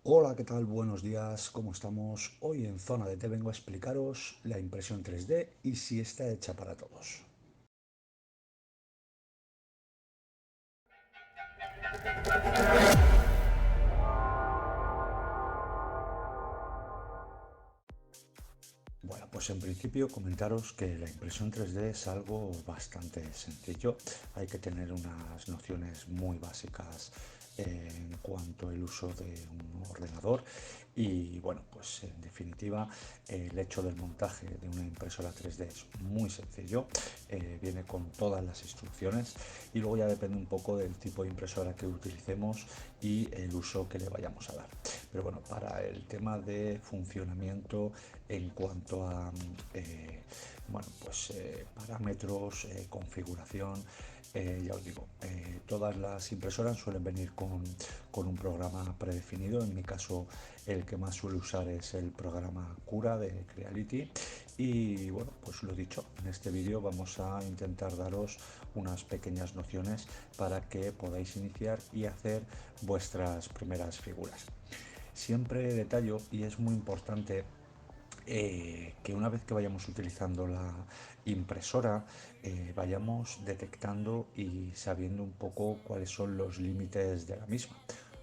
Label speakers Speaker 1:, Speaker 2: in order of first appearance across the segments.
Speaker 1: Hola, ¿qué tal? Buenos días, ¿cómo estamos? Hoy en Zona de T vengo a explicaros la impresión 3D y si está hecha para todos. Bueno, pues en principio comentaros que la impresión 3D es algo bastante sencillo. Hay que tener unas nociones muy básicas en cuanto al uso de un ordenador y bueno, pues en definitiva el hecho del montaje de una impresora 3D es muy sencillo. Viene con todas las instrucciones y luego ya depende un poco del tipo de impresora que utilicemos y el uso que le vayamos a dar. Pero bueno, para el tema de funcionamiento en cuanto a bueno, pues, parámetros, configuración, ya os digo, todas las impresoras suelen venir con un programa predefinido. En mi caso, el que más suelo usar es el programa Cura de Creality. Y bueno, pues lo dicho, en este vídeo vamos a intentar daros unas pequeñas nociones para que podáis iniciar y hacer vuestras primeras figuras. Siempre detallo, y es muy importante, que una vez que vayamos utilizando la impresora, vayamos detectando y sabiendo un poco cuáles son los límites de la misma.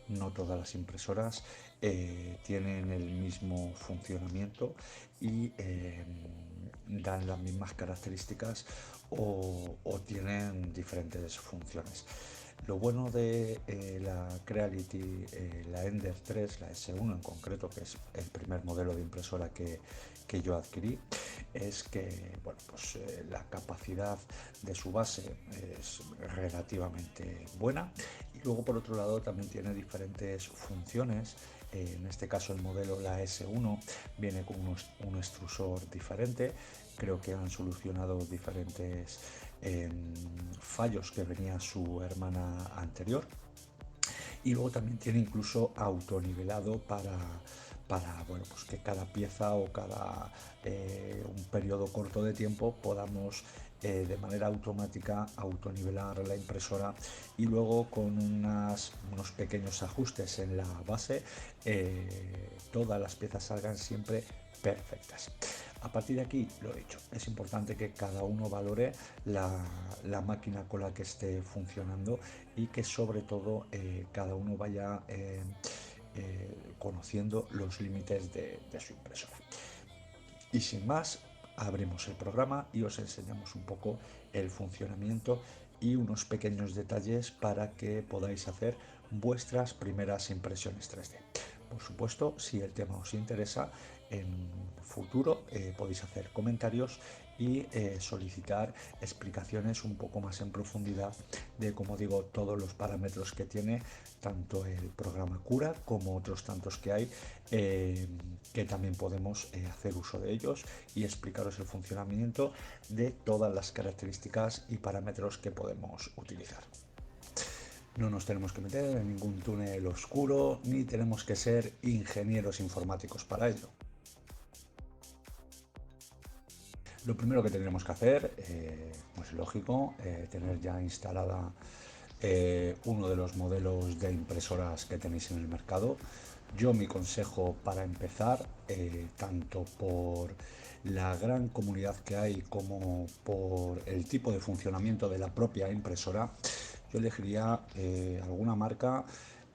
Speaker 1: No todas las impresoras tienen el mismo funcionamiento y dan las mismas características o tienen diferentes funciones. Lo bueno de la Creality, la Ender 3, la S1 en concreto, que es el primer modelo de impresora que yo adquirí, es que bueno, pues, la capacidad de su base es relativamente buena y luego por otro lado también tiene diferentes funciones. En este caso el modelo, la S1, viene con un extrusor diferente. Creo que han solucionado diferentes fallos que venía su hermana anterior y luego también tiene incluso autonivelado para bueno, pues que cada pieza o cada un periodo corto de tiempo podamos de manera automática autonivelar la impresora y luego con unos pequeños ajustes en la base todas las piezas salgan siempre perfectas. A partir de aquí, lo he dicho, es importante que cada uno valore la máquina con la que esté funcionando y que sobre todo cada uno vaya conociendo los límites de su impresora. Y sin más, abrimos el programa y os enseñamos un poco el funcionamiento y unos pequeños detalles para que podáis hacer vuestras primeras impresiones 3D. Por supuesto, si el tema os interesa, en futuro podéis hacer comentarios y solicitar explicaciones un poco más en profundidad de, como digo, todos los parámetros que tiene tanto el programa Cura como otros tantos que hay, que también podemos hacer uso de ellos y explicaros el funcionamiento de todas las características y parámetros que podemos utilizar. No nos tenemos que meter en ningún túnel oscuro ni tenemos que ser ingenieros informáticos para ello. Lo primero que tendremos que hacer, pues lógico, tener ya instalada uno de los modelos de impresoras que tenéis en el mercado. Yo mi consejo para empezar, tanto por la gran comunidad que hay como por el tipo de funcionamiento de la propia impresora, yo elegiría alguna marca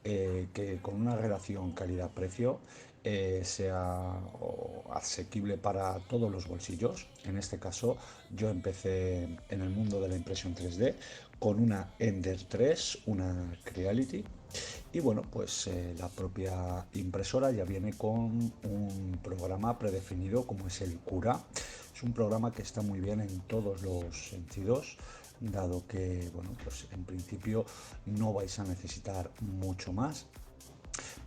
Speaker 1: que con una relación calidad-precio sea asequible para todos los bolsillos. En este caso, yo empecé en el mundo de la impresión 3D con una Ender 3, una Creality. Y bueno, pues la propia impresora ya viene con un programa predefinido como es el Cura. Es un programa que está muy bien en todos los sentidos, dado que, bueno, pues en principio no vais a necesitar mucho más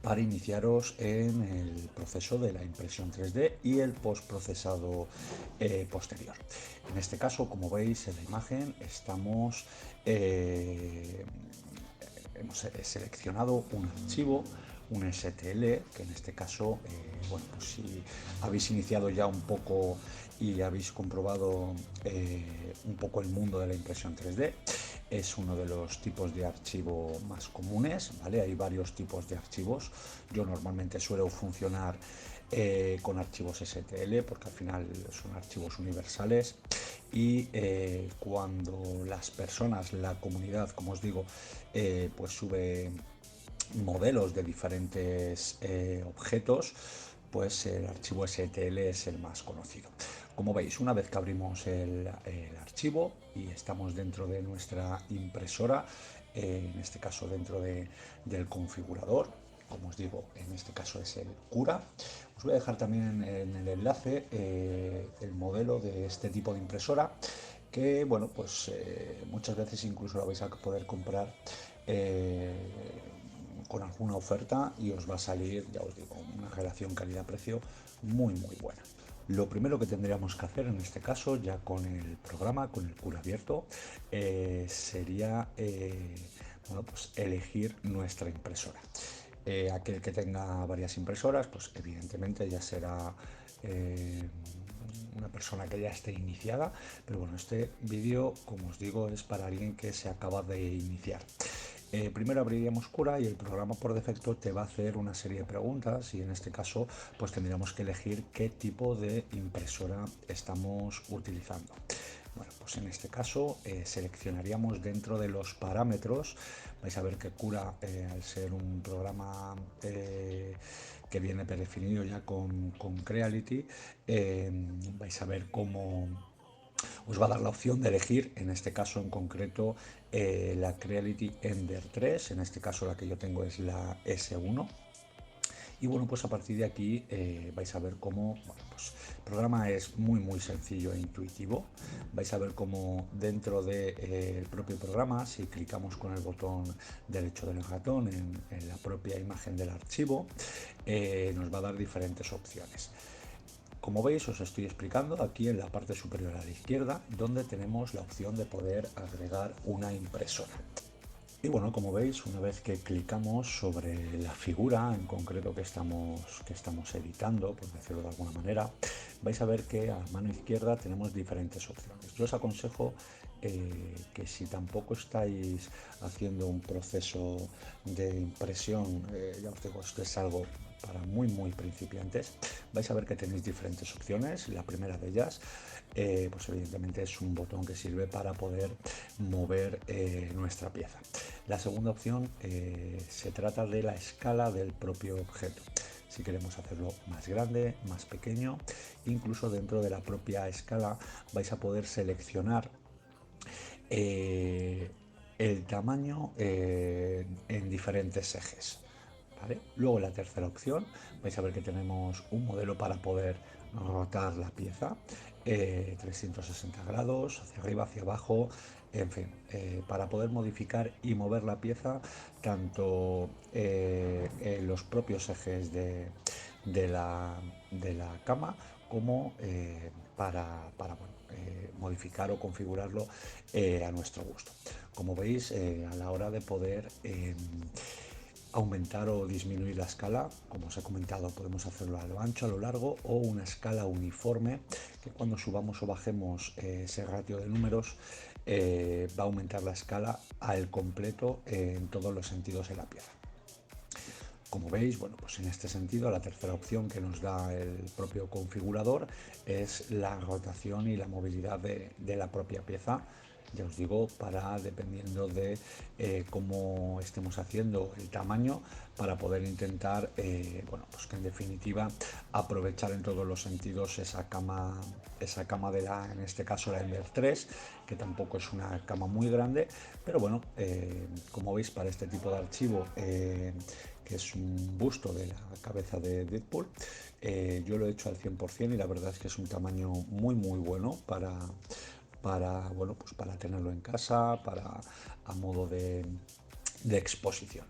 Speaker 1: para iniciaros en el proceso de la impresión 3D y el postprocesado posterior. En este caso, como veis en la imagen, hemos seleccionado un archivo, un STL, que en este caso, bueno, pues si habéis iniciado ya un poco y habéis comprobado un poco el mundo de la impresión 3D, es uno de los tipos de archivo más comunes, ¿vale? Hay varios tipos de archivos. Yo normalmente suelo funcionar con archivos STL porque al final son archivos universales y cuando las personas, la comunidad, como os digo, pues sube modelos de diferentes objetos, pues el archivo STL es el más conocido. Como veis, una vez que abrimos el archivo y estamos dentro de nuestra impresora, en este caso dentro del configurador, como os digo, en este caso es el Cura. Os voy a dejar también en el enlace el modelo de este tipo de impresora que, bueno, pues muchas veces incluso lo vais a poder comprar con alguna oferta y os va a salir, ya os digo, una relación calidad-precio muy buena. Lo primero que tendríamos que hacer en este caso, ya con el programa, con el Cura abierto, sería bueno, pues elegir nuestra impresora. Aquel que tenga varias impresoras, pues evidentemente ya será una persona que ya esté iniciada, pero bueno, este vídeo, como os digo, es para alguien que se acaba de iniciar. Primero abriríamos Cura y el programa por defecto te va a hacer una serie de preguntas y en este caso pues tendríamos que elegir qué tipo de impresora estamos utilizando. Bueno, pues en este caso seleccionaríamos dentro de los parámetros. Vais a ver que Cura, al ser un programa que viene predefinido ya con Creality, vais a ver cómo os va a dar la opción de elegir, en este caso en concreto, la Creality Ender 3, en este caso la que yo tengo es la S1. Y bueno, pues a partir de aquí vais a ver cómo, bueno, pues el programa es muy sencillo e intuitivo. Vais a ver cómo dentro del propio programa, si clicamos con el botón derecho del ratón en la propia imagen del archivo, nos va a dar diferentes opciones. Como veis, os estoy explicando aquí en la parte superior a la izquierda, donde tenemos la opción de poder agregar una impresora. Y bueno, como veis, una vez que clicamos sobre la figura en concreto que estamos editando, por decirlo de alguna manera, vais a ver que a mano izquierda tenemos diferentes opciones. Yo os aconsejo que si tampoco estáis haciendo un proceso de impresión, ya os digo, esto es algo para muy principiantes, vais a ver que tenéis diferentes opciones. La primera de ellas, pues evidentemente es un botón que sirve para poder mover nuestra pieza. La segunda opción se trata de la escala del propio objeto. Si queremos hacerlo más grande, más pequeño, incluso dentro de la propia escala vais a poder seleccionar el tamaño en diferentes ejes. ¿Vale? Luego la tercera opción, vais a ver que tenemos un modelo para poder rotar la pieza 360 grados, hacia arriba, hacia abajo, en fin, para poder modificar y mover la pieza tanto en los propios ejes de la cama como bueno, modificar o configurarlo a nuestro gusto. Como veis, a la hora de poder aumentar o disminuir la escala, como os he comentado, podemos hacerlo a lo ancho, a lo largo o una escala uniforme que cuando subamos o bajemos ese ratio de números va a aumentar la escala al completo en todos los sentidos de la pieza. Como veis, bueno, pues en este sentido la tercera opción que nos da el propio configurador es la rotación y la movilidad de la propia pieza. Ya os digo, dependiendo de cómo estemos haciendo el tamaño, para poder intentar, bueno, pues que en definitiva aprovechar en todos los sentidos esa cama en este caso la Ender 3, que tampoco es una cama muy grande, pero bueno, como veis, para este tipo de archivo, que es un busto de la cabeza de Deadpool, yo lo he hecho al 100% y la verdad es que es un tamaño muy bueno bueno, pues para tenerlo en casa, a modo de exposición.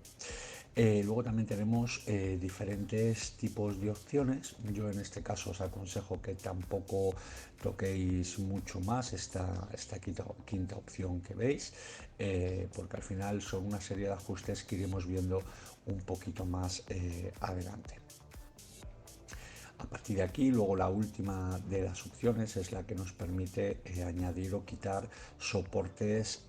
Speaker 1: Luego también tenemos diferentes tipos de opciones. Yo en este caso os aconsejo que tampoco toquéis mucho más esta quinta opción que veis, porque al final son una serie de ajustes que iremos viendo un poquito más adelante. partir de aquí, luego la última de las opciones es la que nos permite añadir o quitar soportes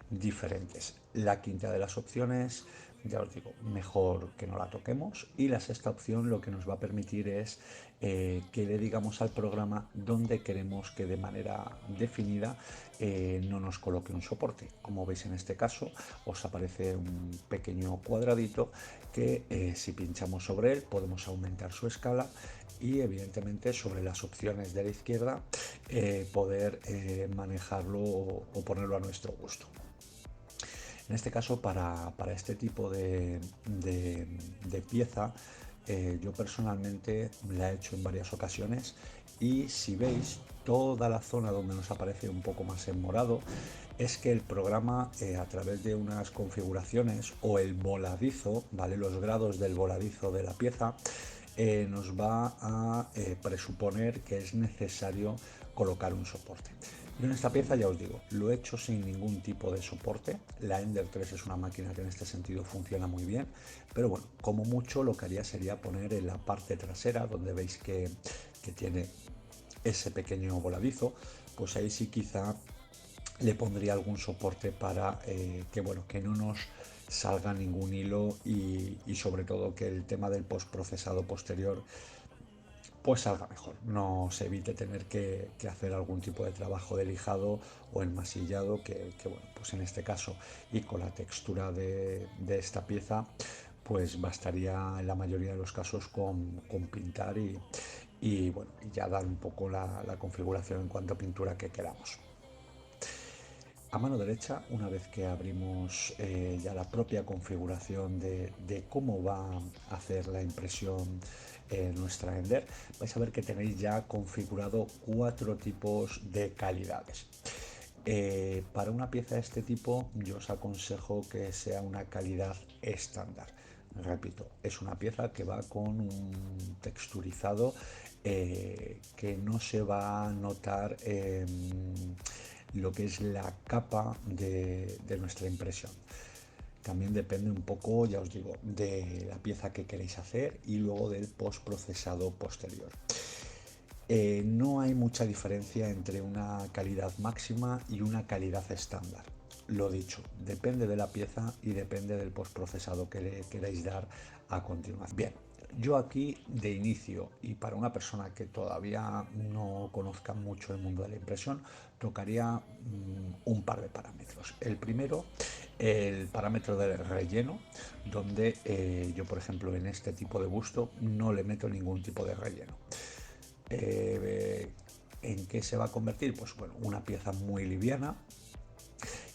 Speaker 1: diferentes. La quinta de las opciones, ya os digo, mejor que no la toquemos. Y la sexta opción lo que nos va a permitir es que le digamos al programa dónde queremos que de manera definida no nos coloque un soporte. Como veis en este caso os aparece un pequeño cuadradito que si pinchamos sobre él podemos aumentar su escala y evidentemente sobre las opciones de la izquierda poder manejarlo o ponerlo a nuestro gusto. En este caso, para este tipo de pieza, yo personalmente la he hecho en varias ocasiones y si veis toda la zona donde nos aparece un poco más en morado, es que el programa a través de unas configuraciones o el voladizo, ¿vale? Los grados del voladizo de la pieza, nos va a presuponer que es necesario colocar un soporte. Yo en esta pieza ya os digo, lo he hecho sin ningún tipo de soporte. La Ender 3 es una máquina que en este sentido funciona muy bien, pero bueno, como mucho lo que haría sería poner en la parte trasera, donde veis que tiene ese pequeño voladizo, pues ahí sí quizá le pondría algún soporte para que bueno, que no nos salga ningún hilo y sobre todo que el tema del postprocesado posterior pues salga mejor, no se evite tener que hacer algún tipo de trabajo de lijado o enmasillado que bueno, pues en este caso y con la textura de esta pieza pues bastaría en la mayoría de los casos con pintar y bueno, ya dar un poco la configuración en cuanto a pintura que queramos. A mano derecha, una vez que abrimos ya la propia configuración de cómo va a hacer la impresión nuestra Ender, vais a ver que tenéis ya configurado 4 tipos de calidades. Para una pieza de este tipo yo os aconsejo que sea una calidad estándar. Repito, es una pieza que va con un texturizado que no se va a notar lo que es la capa de nuestra impresión. También depende un poco, ya os digo, de la pieza que queréis hacer y luego del postprocesado posterior. No hay mucha diferencia entre una calidad máxima y una calidad estándar. Lo dicho, depende de la pieza y depende del postprocesado que le queráis dar a continuación. Bien, yo aquí de inicio y para una persona que todavía no conozca mucho el mundo de la impresión, tocaría un par de parámetros. El primero, el parámetro del relleno, donde yo por ejemplo en este tipo de busto no le meto ningún tipo de relleno. ¿En qué se va a convertir? Pues bueno, una pieza muy liviana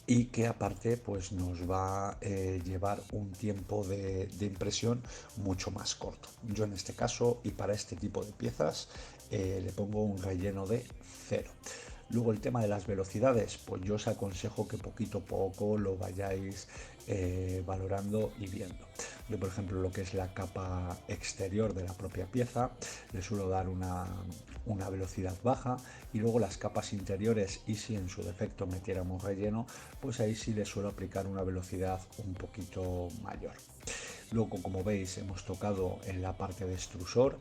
Speaker 1: y que aparte pues nos va a llevar un tiempo de impresión mucho más corto. Yo en este caso y para este tipo de piezas le pongo un relleno de 0. Luego el tema de las velocidades, pues yo os aconsejo que poquito a poco lo vayáis valorando y viendo. Yo por ejemplo lo que es la capa exterior de la propia pieza le suelo dar una velocidad baja y luego las capas interiores, y si en su defecto metiéramos relleno, pues ahí sí le suelo aplicar una velocidad un poquito mayor. Luego, como veis, hemos tocado en la parte de extrusor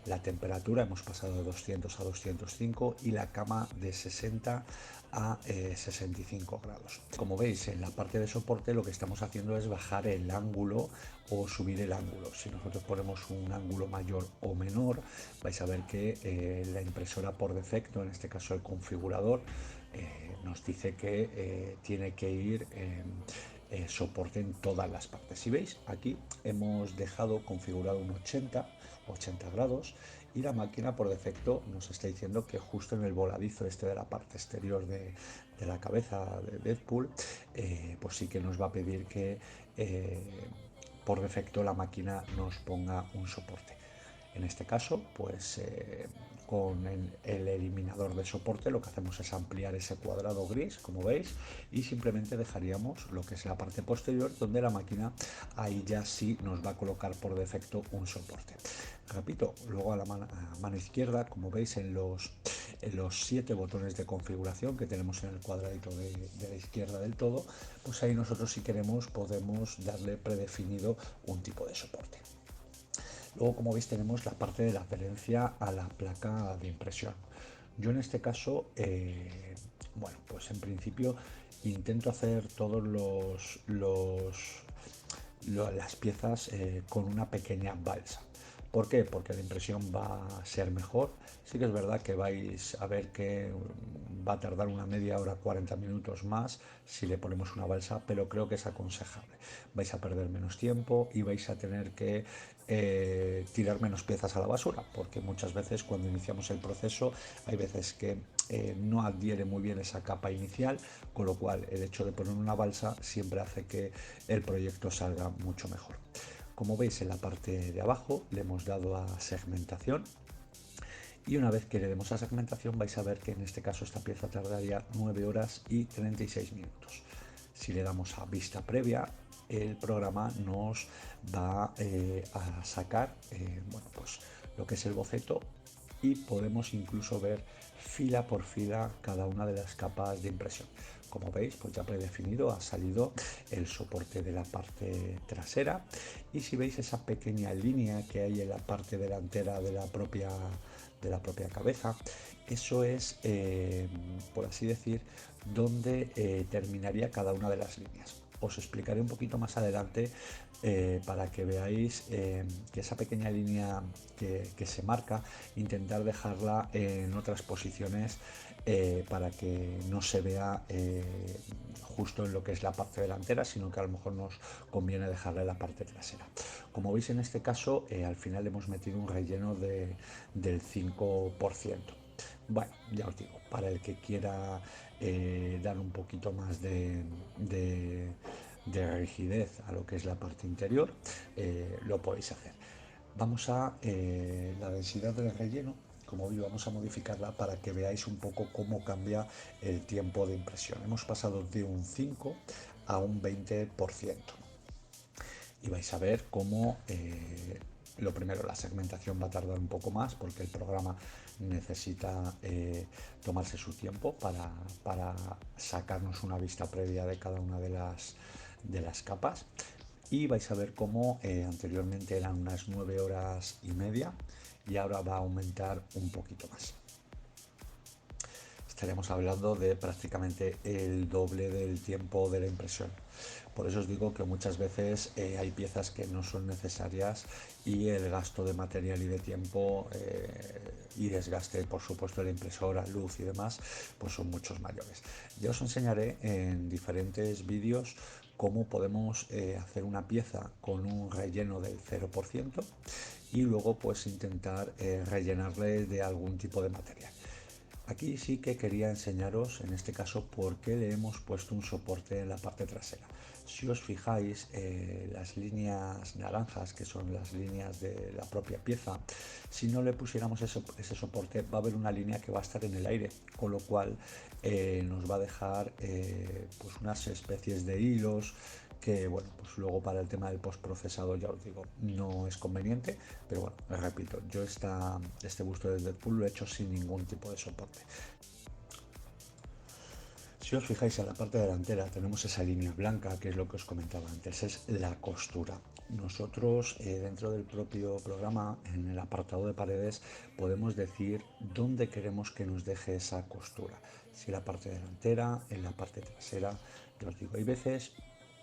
Speaker 1: la temperatura, hemos pasado de 200 a 205 y la cama de 60 a 65 grados. Como veis, en la parte de soporte lo que estamos haciendo es bajar el ángulo o subir el ángulo. Si nosotros ponemos un ángulo mayor o menor, vais a ver que la impresora por defecto, en este caso el configurador, nos dice que tiene que ir soporte en todas las partes. Si veis, aquí hemos dejado configurado un 80 grados y la máquina por defecto nos está diciendo que justo en el voladizo este de la parte exterior de la cabeza de Deadpool, pues sí que nos va a pedir que por defecto la máquina nos ponga un soporte. En este caso, pues con el eliminador de soporte lo que hacemos es ampliar ese cuadrado gris, como veis, y simplemente dejaríamos lo que es la parte posterior, donde la máquina ahí ya sí nos va a colocar por defecto un soporte. Repito, luego a la mano izquierda, como veis en los 7 botones de configuración que tenemos en el cuadradito de la izquierda del todo, pues ahí nosotros si queremos podemos darle predefinido un tipo de soporte. Luego, como veis, tenemos la parte de la adherencia a la placa de impresión. Yo en este caso, bueno, pues en principio intento hacer todos las piezas con una pequeña balsa. ¿Por qué? Porque la impresión va a ser mejor. Sí que es verdad que vais a ver que va a tardar una media hora, 40 minutos más si le ponemos una balsa, pero creo que es aconsejable. Vais a perder menos tiempo y vais a tener que tirar menos piezas a la basura, porque muchas veces cuando iniciamos el proceso hay veces que no adhiere muy bien esa capa inicial, con lo cual el hecho de poner una balsa siempre hace que el proyecto salga mucho mejor. Como veis, en la parte de abajo le hemos dado a segmentación, y una vez que le demos a segmentación vais a ver que en este caso esta pieza tardaría 9 horas y 36 minutos. Si le damos a vista previa, el programa nos va a sacar bueno, pues lo que es el boceto, y podemos incluso ver fila por fila cada una de las capas de impresión. Como veis, pues ya predefinido ha salido el soporte de la parte trasera, y si veis esa pequeña línea que hay en la parte delantera de la propia cabeza, eso es, por así decir, donde terminaría cada una de las líneas. Os explicaré un poquito más adelante para que veáis que esa pequeña línea que se marca, intentar dejarla en otras posiciones para que no se vea justo en lo que es la parte delantera, sino que a lo mejor nos conviene dejarla en la parte trasera. Como veis, en este caso al final hemos metido un relleno del 5%. Bueno, ya os digo, para el que quiera dar un poquito más de rigidez a lo que es la parte interior, lo podéis hacer. Vamos a la densidad del relleno. Como veis, vamos a modificarla para que veáis un poco cómo cambia el tiempo de impresión. Hemos pasado de un 5 a un 20%. Y vais a ver cómo lo primero, la segmentación va a tardar un poco más porque el programa necesita tomarse su tiempo para sacarnos una vista previa de cada una de las capas. Y vais a ver cómo anteriormente eran unas 9 horas y media y ahora va a aumentar un poquito más. Estaremos hablando de prácticamente el doble del tiempo de la impresión. Por eso os digo que muchas veces hay piezas que no son necesarias y el gasto de material y de tiempo y desgaste, por supuesto, de la impresora, luz y demás, pues son muchos mayores. Ya os enseñaré en diferentes vídeos cómo podemos hacer una pieza con un relleno del 0% y luego pues intentar rellenarle de algún tipo de material. Aquí sí que quería enseñaros en este caso por qué le hemos puesto un soporte en la parte trasera. Si os fijáis, las líneas naranjas, que son las líneas de la propia pieza, si no le pusiéramos ese soporte va a haber una línea que va a estar en el aire, con lo cual nos va a dejar pues unas especies de hilos que, bueno, pues luego para el tema del postprocesado, ya os digo, no es conveniente, pero bueno, les repito, yo este busto de Deadpool lo he hecho sin ningún tipo de soporte. Si os fijáis en la parte delantera tenemos esa línea blanca, que es lo que os comentaba antes, es la costura. Nosotros dentro del propio programa, en el apartado de paredes, podemos decir dónde queremos que nos deje esa costura. Si en la parte delantera, en la parte trasera. Ya os digo, hay veces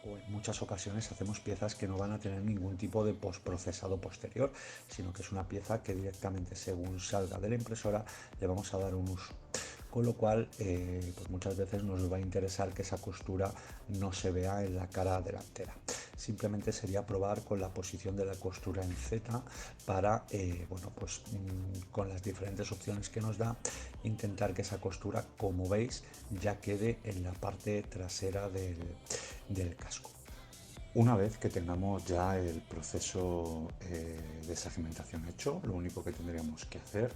Speaker 1: o en muchas ocasiones hacemos piezas que no van a tener ningún tipo de postprocesado posterior, sino que es una pieza que directamente según salga de la impresora le vamos a dar un uso. Con lo cual, pues muchas veces nos va a interesar que esa costura no se vea en la cara delantera. Simplemente sería probar con la posición de la costura en Z para, bueno, pues con las diferentes opciones que nos da, intentar que esa costura, como veis, ya quede en la parte trasera del casco. Una vez que tengamos ya el proceso de segmentación hecho, lo único que tendríamos que hacer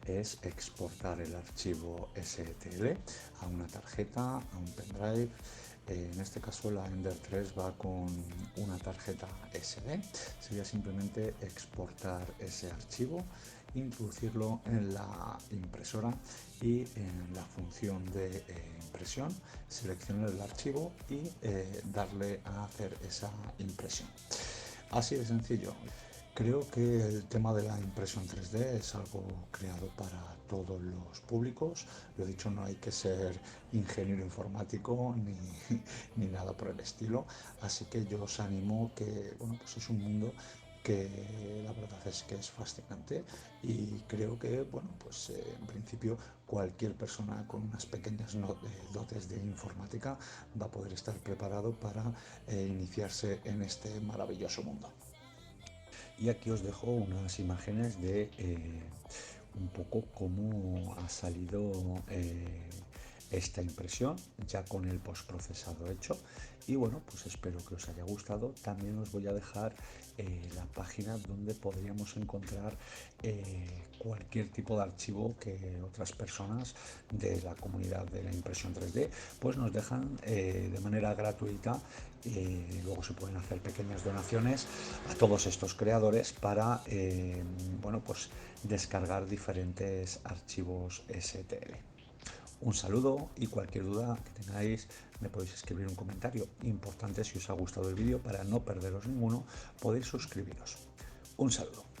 Speaker 1: es exportar el archivo STL a una tarjeta, a un pendrive. En este caso la Ender 3 va con una tarjeta SD. Sería simplemente exportar ese archivo, introducirlo en la impresora y en la función de impresión seleccionar el archivo y darle a hacer esa impresión. Así de sencillo. Creo que el tema de la impresión 3D es algo creado para todos los públicos. Lo dicho, no hay que ser ingeniero informático ni, ni nada por el estilo. Así que yo os animo que, bueno, pues es un mundo que la verdad es que es fascinante y creo que, bueno, pues en principio cualquier persona con unas pequeñas dotes de informática va a poder estar preparado para iniciarse en este maravilloso mundo. Y aquí os dejo unas imágenes de un poco cómo ha salido esta impresión ya con el postprocesado hecho. Y bueno, pues espero que os haya gustado. También os voy a dejar la página donde podríamos encontrar cualquier tipo de archivo que otras personas de la comunidad de la impresión 3D pues nos dejan de manera gratuita. Luego se pueden hacer pequeñas donaciones a todos estos creadores para bueno, pues descargar diferentes archivos STL. Un saludo y cualquier duda que tengáis me podéis escribir un comentario. Importante, si os ha gustado el vídeo, para no perderos ninguno, podéis suscribiros. Un saludo.